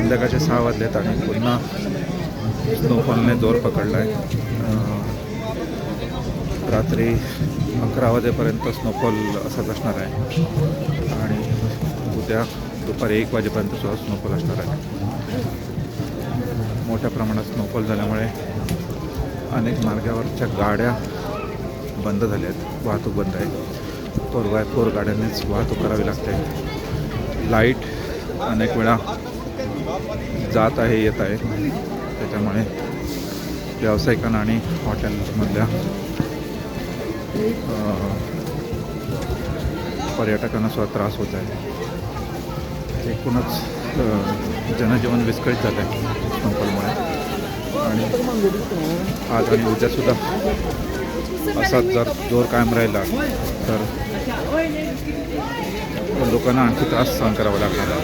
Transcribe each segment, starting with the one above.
संध्याकाळचे 6 वाजलेत आणि पुन्हा स्नोफॉलने जोर पकडला आहे. रात्री 11 वाजेपर्यंत स्नोफॉल असाच असणार आहे आणि उद्या दुपारी 1 वाजेपर्यंत सुद्धा स्नोफॉल असणार आहे. मोठ्या प्रमाणात स्नोफॉल झाल्यामुळे अनेक मार्गावरच्या गाड्या बंद झाल्या आहेत, वाहतूक बंद आहे. 4x4 गाड्यांनीच वाहतूक करावी लागते. लाईट अनेक वेळा जात आहे येत आहे, त्याच्यामुळे व्यावसायिकांना आणि हॉटेलमधल्या पर्यटकांना सुद्धा त्रास होत आहे. एकूणच जनजीवन विस्कळीत झालं आहे स्नोफॉलमुळे आणि आज आणि उद्यासुद्धा असाच जर जोर कायम राहिला तर लोकांना आणखी त्रास सहन करावा लागणार आहे.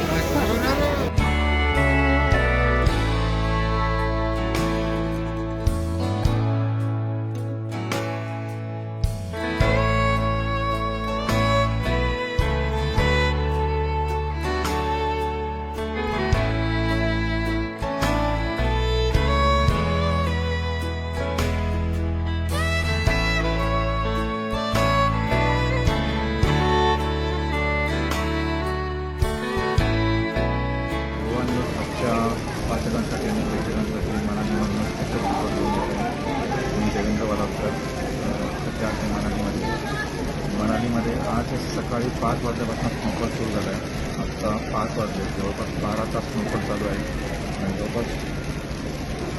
वाचकांसाठी आणि प्रेक्षकांसाठी मी देवेंद्र वालावकर सध्या आहे मनालीमध्ये आज सकाळी 5 वाजल्यापासून स्नोफॉल सुरू झाला आहे. आत्ता 5 वाजले, जवळपास 12 तास स्नोफॉल चालू आहे आणि जवळपास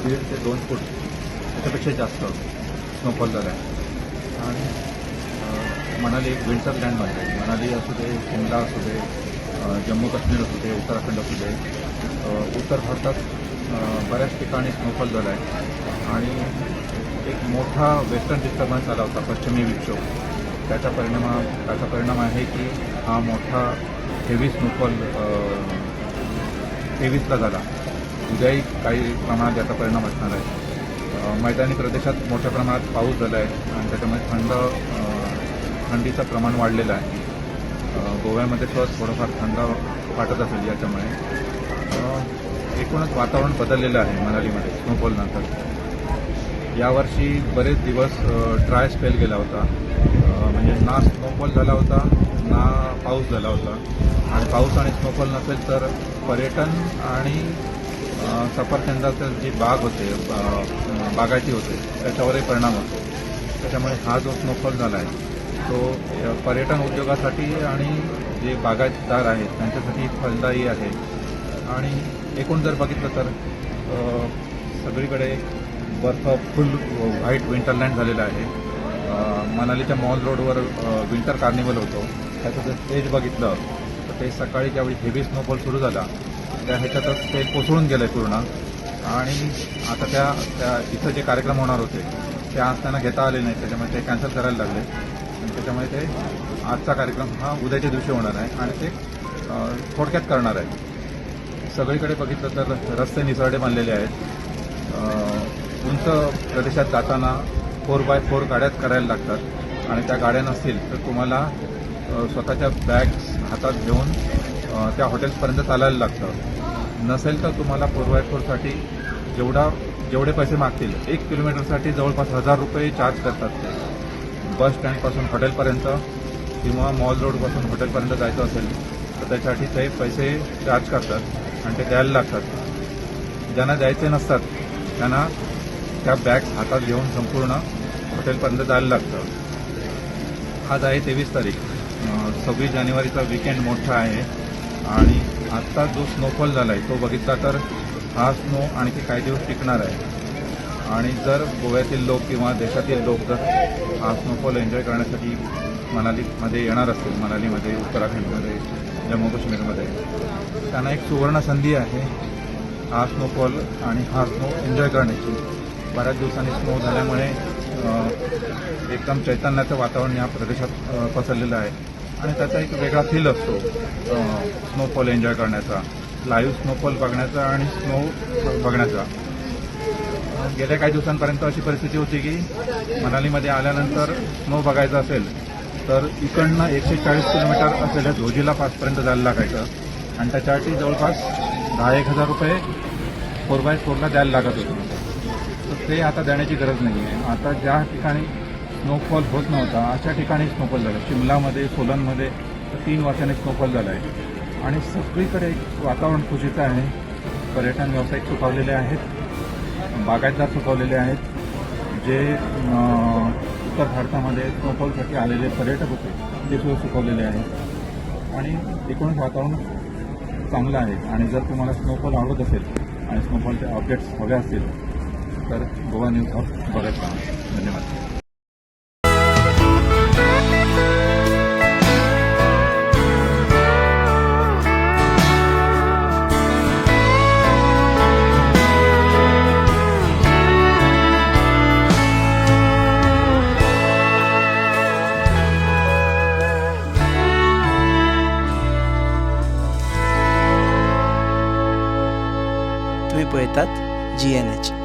1.5 ते 2 फूट त्याच्यापेक्षा जास्त स्नोफॉल झाला आहे. आणि मनाली एक विंटर लँड बनते. मनाली असू दे, शिमला असू दे, जम्मू काश्मीर असू दे, उत्तराखंड असू दे, उत्तर भारतात बऱ्याच ठिकाणी स्नोफॉल झाला आहे आणि एक मोठा वेस्टर्न डिस्टर्बन्स आला होता, पश्चिमी विक्षोभ. त्याचा परिणाम आहे की हा मोठा हेवी स्नोफॉल 23ला झाला. उद्याही काही प्रमाणात याचा परिणाम असणार आहे. मैदानी प्रदेशात मोठ्या प्रमाणात पाऊस झाला आहे आणि त्याच्यामुळे थंडीचं प्रमाण वाढलेलं आहे. गोव्यामध्ये सुद्धा थोडंफार थंड वाटत असेल याच्यामुळे. एकूणच वातावरण बदललेलं आहे मनालीमध्ये स्नोफॉलनंतर. यावर्षी बरेच दिवस ड्राय स्पेल गेला होता, म्हणजे ना स्नोफॉल झाला होता ना पाऊस झाला होता. आणि पाऊस आणि स्नोफॉल नसेल तर पर्यटन आणि सफरचंदाचं जी बाग होते, बागायती होते, त्याच्यावरही परिणाम होतो. त्याच्यामुळे हा जो स्नोफॉल झाला आहे तो पर्यटन उद्योगासाठी आणि जे बागायतदार आहेत त्यांच्यासाठी फलदायी आहे. आणि एकूण जर बघितलं तर सगळीकडे बर्फ फुल व्हाईट विंटरलँड झालेला आहे. मनालीच्या मॉल रोडवर विंटर कार्निवल होतो. त्याचं जर स्टेज बघितलं तर ते सकाळी ज्यावेळी हेवी स्नोफॉल सुरू झाला त्या ह्याच्यातच ते कोसळून गेलं आहे पूर्ण. आणि आता त्या इथं जे कार्यक्रम होणार होते ते आज त्यांना घेता आले नाही, त्याच्यामुळे ते कॅन्सल करायला लागले. आणि त्याच्यामुळे ते आजचा कार्यक्रम हा उद्याच्या दिवशी होणार आहे आणि ते थोडक्यात करणार आहे. सगळीकडे बघितलं तर रस्ते निसरडे बांधलेले आहेत. उंच प्रदेशात जाताना 4x4 गाड्याच करायला लागतात आणि त्या गाड्या नसतील तर तुम्हाला स्वतःच्या बॅग्स हातात घेऊन त्या हॉटेल्सपर्यंत चालायला लागतं. नसेल तर तुम्हाला 4x4साठी जेवढे पैसे मागतील 1 किलोमीटरसाठी जवळपास 1000 रुपये चार्ज करतात ते. बस स्टँडपासून हॉटेलपर्यंत किंवा मॉल रोडपासून हॉटेलपर्यंत जायचं असेल तर त्यासाठी ते पैसे चार्ज करतात आणि ते द्यायला लागतात. ज्यांना द्यायचे नसतात त्यांना त्या बॅग्स हातात घेऊन संपूर्ण हॉटेलपर्यंत जायला लागतं. आज आहे 23 तारीख. 26 जानेवारीचा वीकेंड मोठा आहे आणि आत्ता जो स्नोफॉल झाला आहे तो बघितला तर हा स्नो आणखी काही दिवस टिकणार आहे. आणि जर गोव्यातील लोक किंवा देशातील लोक जर हा स्नोफॉल एन्जॉय करण्यासाठी मनालीमध्ये येणार असतील, मनालीमध्ये, उत्तराखंडमध्ये, जम्मू काश्मीरमध्ये, त्यांना एक सुवर्ण संधी आहे हा स्नोफॉल आणि हा स्नो एन्जॉय करण्याची. बऱ्याच दिवसांनी स्नो झाल्यामुळे एकदम चैतन्याचं वातावरण या प्रदेशात पसरलेलं आहे आणि त्याचा एक वेगळा फील असतो स्नोफॉल एन्जॉय करण्याचा, लाईव्ह स्नोफॉल बघण्याचा आणि स्नो बघण्याचा. गेल्या काही दिवसांपर्यंत अशी परिस्थिती होती की मनालीमध्ये आल्यानंतर स्नो बघायचा असेल तर इकडनं 140 किलोमीटर असलेल्या झोजिला पासपर्यंत जायला लागायचं आणि त्याच्यासाठी जवळपास 10,000-1,000 रुपये 4x4ला द्यायला लागत होते. तर ते आता देण्याची गरज नाही आहे. आता ज्या ठिकाणी स्नोफॉल होत नव्हता अशा ठिकाणी स्नोफॉल झाला. शिमलामध्ये, सोलनमध्ये 3 वर्षांनी स्नोफॉल झाला आहे आणि सगळीकडे एक वातावरण खुशीचं आहे. पर्यटन व्यावसायिक सुखावलेले आहेत, बागायतदार सुखावलेले आहेत. जे उत्तर भारतामध्ये स्नोफॉलसाठी आलेले पर्यटक होते ते सुद्धा सुखावलेले आहेत आणि एकूणच वातावरण चांगलं आहे. आणि जर तुम्हाला स्नोफॉल आवडत असेल आणि स्नोफॉलचे अपडेट्स हवे असतील तर गोवा न्यूज हब बघत राहा. धन्यवाद. तुम्ही पळतात GNH.